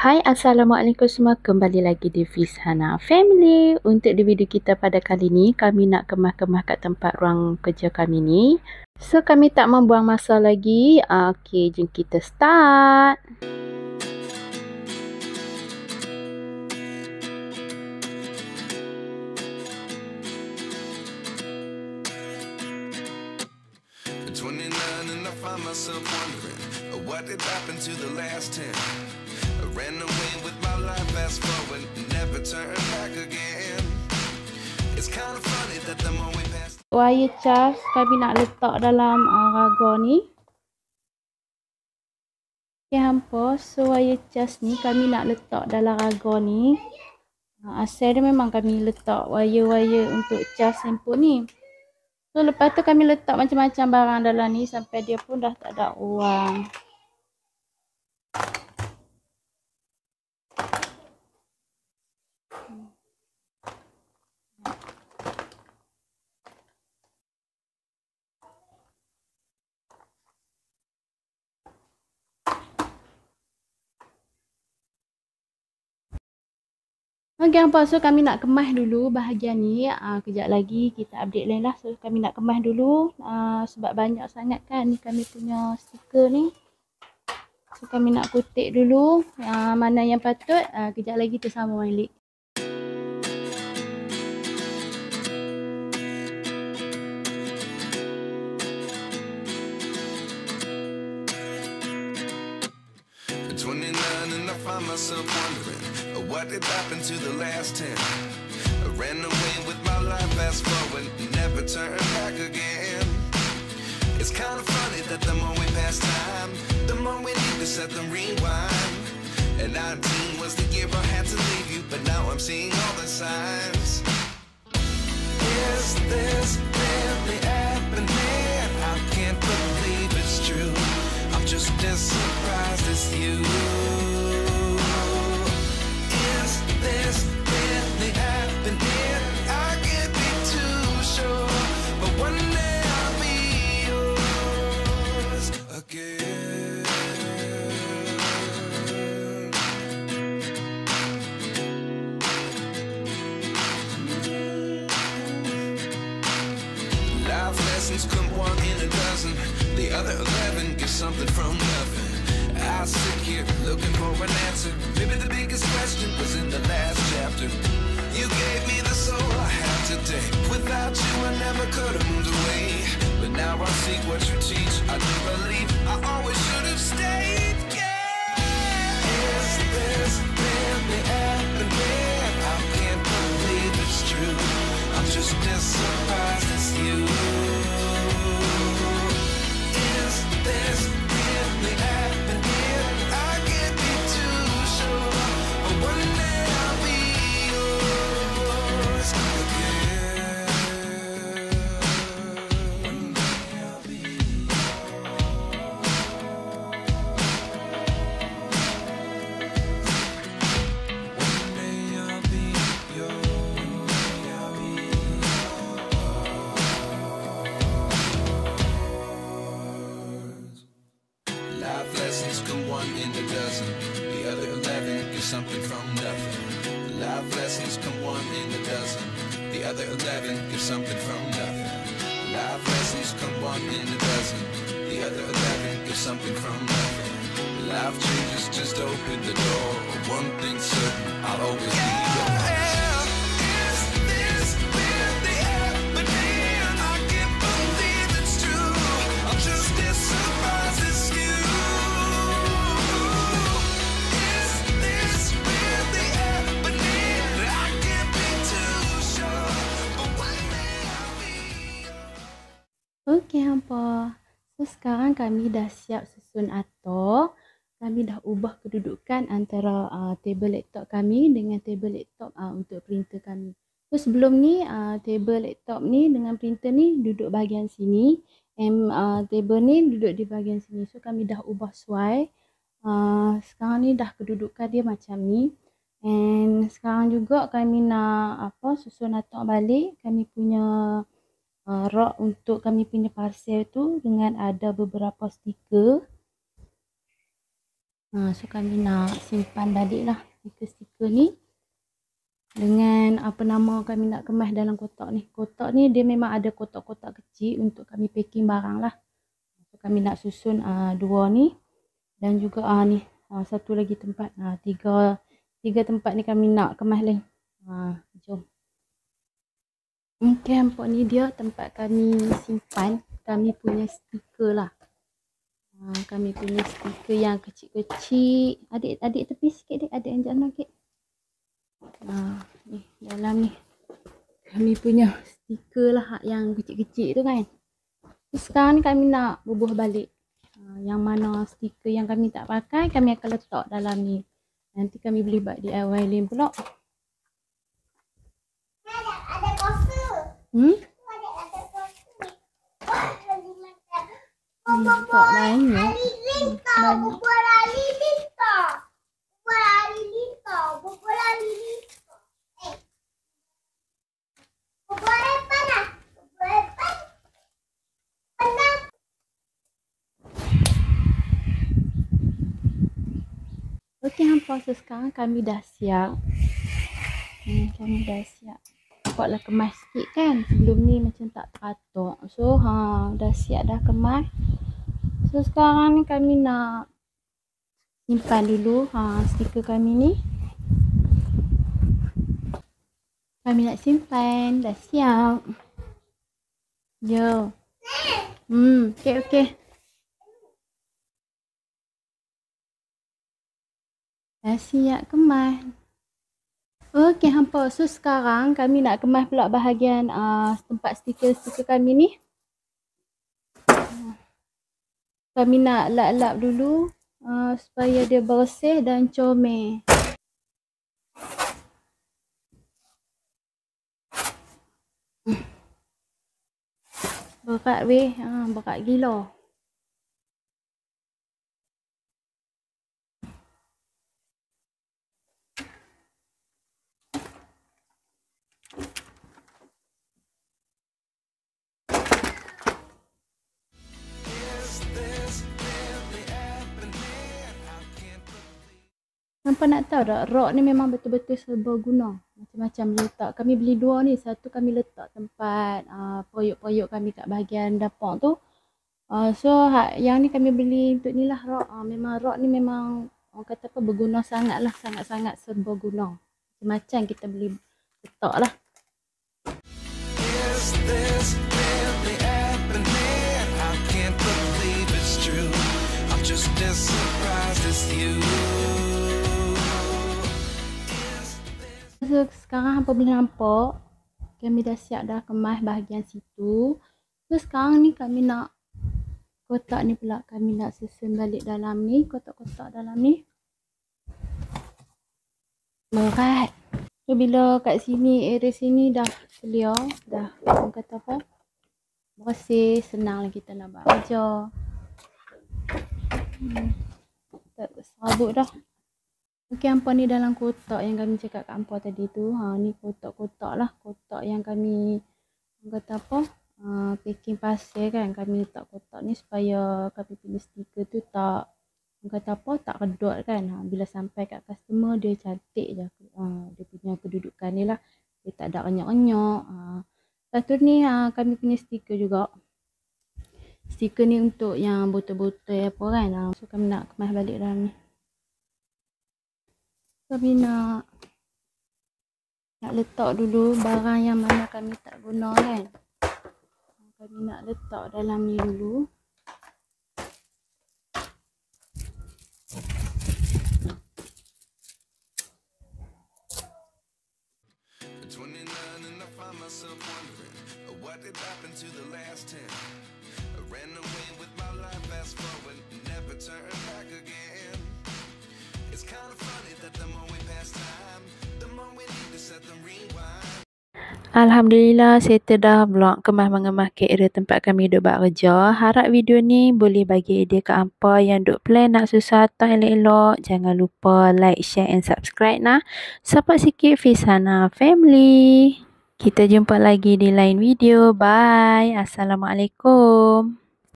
Hai, Assalamualaikum semua. Kembali lagi di Fizhana Family. Untuk di video kita pada kali ni, kami nak kemah-kemah kat tempat ruang kerja kami ni. So, kami tak membuang masa lagi. Okey, jom kita start. And I find myself wondering what did happen to the last 10. I ran away with my life, fast forward, never turn back again. It's kind of funny that the more we pass. Wire cas kami nak letak dalam raga ni. Okay, hampa. So, wire cas ni kami nak letak dalam raga ni. Asal dia memang kami letak wire-wire untuk cas handphone ni. So, lepas tu kami letak macam-macam barang dalam ni sampai dia pun dah tak ada ruang. Okey, hampa. So, kami nak kemas dulu bahagian ni. Kejap lagi kita update lain lah. So, kami nak kemas dulu. Sebab banyak sangat kan ni kami punya stiker ni. So, kami nak kutik dulu. Mana yang patut. Kejap lagi kita sambung balik. And I find myself wondering what did happen to the last 10. I ran away with my life, fast forward, never turn back again. It's kind of funny that the more we pass time, the more we need to set the rewind. And 19 was the year I had to leave you, but now I'm seeing all the signs. Is this really happening? I can't believe it's true. I'm just as surprised as you. Is this really happening? I can't be too sure, but one day I'll be yours again. Life lessons come one in a dozen. The other 11 get something from nothing. I sit here looking for an answer. Maybe the biggest question was in the last chapter. You gave me the soul I have today. Without you I never could have moved away. But now I see what you teach. I do believe I always should have stayed. Yeah. Is this really happening? I can't believe it's true. I'm just as surprised as you. Is this really happening? I can't be too sure, but one day I'll be yours again. One day I'll be One day I'll be yours. Life lessons come one in a dozen. The other 11 get something from nothing. Life lessons come one in a dozen. The other 11 get something from nothing. Life lessons come one in a dozen. The other 11 get something from nothing. Life changes just open the door. One thing's certain, I'll always be yours. Is this really happening? I can't believe it's true. I'm just as surprised as you. Is this really happening? I can't be too sure, but one day I'll be yours. Okey, hampa. So, sekarang kami dah siap susun atur. Kami dah ubah kedudukan antara table laptop kami dengan table laptop untuk printer kami. So, sebelum ni, table laptop ni dengan printer ni duduk bahagian sini. Table ni duduk di bahagian sini. So, kami dah ubah suai. Sekarang ni dah kedudukan dia macam ni. And sekarang juga kami nak susun atur balik. Kami punya rak untuk kami punya parcel tu dengan ada beberapa stiker. So kami nak simpan balik lah stiker-stiker ni dengan apa nama kami nak kemas dalam kotak ni. Kotak ni dia memang ada kotak-kotak kecil untuk kami packing barang lah. So kami nak susun 2 ni dan juga ni satu lagi tempat. Tiga tempat ni kami nak kemas lain. Jom. Okay, nampak ni dia tempat kami simpan kami punya stiker lah. Kami punya stiker yang kecil-kecil. Adik tepi sikit dek, adik yang jangan sikit. Ni dalam ni kami punya stiker lah yang kecil-kecil tu kan. Sekarang ni kami nak bubuh balik. Yang mana stiker yang kami tak pakai kami akan letak dalam ni. Nanti kami boleh buat DIY lain pula. Ada koser. Nampak lainnya. Okey, hampa. So sekarang kami dah siap. Kami dah siap. Nampaklah kemas sikit kan. Sebelum ni macam tak teratur. So dah siap dah kemas. So sekarang ni kami nak simpan dulu stiker kami ni. Kami nak simpan. Dah siap. Yo. Okey. Dah siap kemas. Okey hampa. So sekarang kami nak kemas pula bahagian tempat stiker-stiker kami ni. Kami nak lap-lap dulu supaya dia bersih dan comel. Berat weh, berat gila. Nampak nak tahu tak, rok ni memang betul-betul serba guna. Macam-macam letak. Kami beli 2 ni. Satu kami letak tempat periuk-periuk kami kat bahagian dapur tu. So yang ni kami beli untuk ni lah rok. Memang rok ni memang orang kata apa, berguna sangat lah. Sangat-sangat serba guna. Macam-macam kita boleh letak lah. So, sekarang hampa boleh nampak kami dah siap dah kemas bahagian situ. So sekarang ni kami nak kotak ni pula kami nak susun balik dalam ni, kotak-kotak dalam ni. Berat. So bila kat sini, area sini dah clear, dah orang kata apa, bersih, senang lah kita nak buat kerja. Tak serabut dah. Okey, hampa ni dalam kotak yang kami cakap kat hampa tadi tu. Ni kotak-kotak lah. Kotak yang kami kata apa, packing pasir kan. Kami letak kotak ni supaya kami punya stiker tu tak, kata apa, tak redut kan. Bila sampai kat customer dia cantik je. Dia punya kedudukan ni lah. Dia tak ada renyak-renyak. Lepas ni kami punya stiker juga. Stiker ni untuk yang botol-botol apa kan. So kami nak kemas balik dalam ni. Kami nak letak dulu barang yang mana kami tak guna kan. Kami nak letak dalam ni dulu. Alhamdulillah, settle dah vlog kemas-mengemas ke area tempat kami duk buat kerja. Harap video ni boleh bagi idea ke hampa yang duk plan nak susah atau elok-elok. Jangan lupa like, share and subscribe nah. Support sikit Fisana Family. Kita jumpa lagi di lain video. Bye. Assalamualaikum.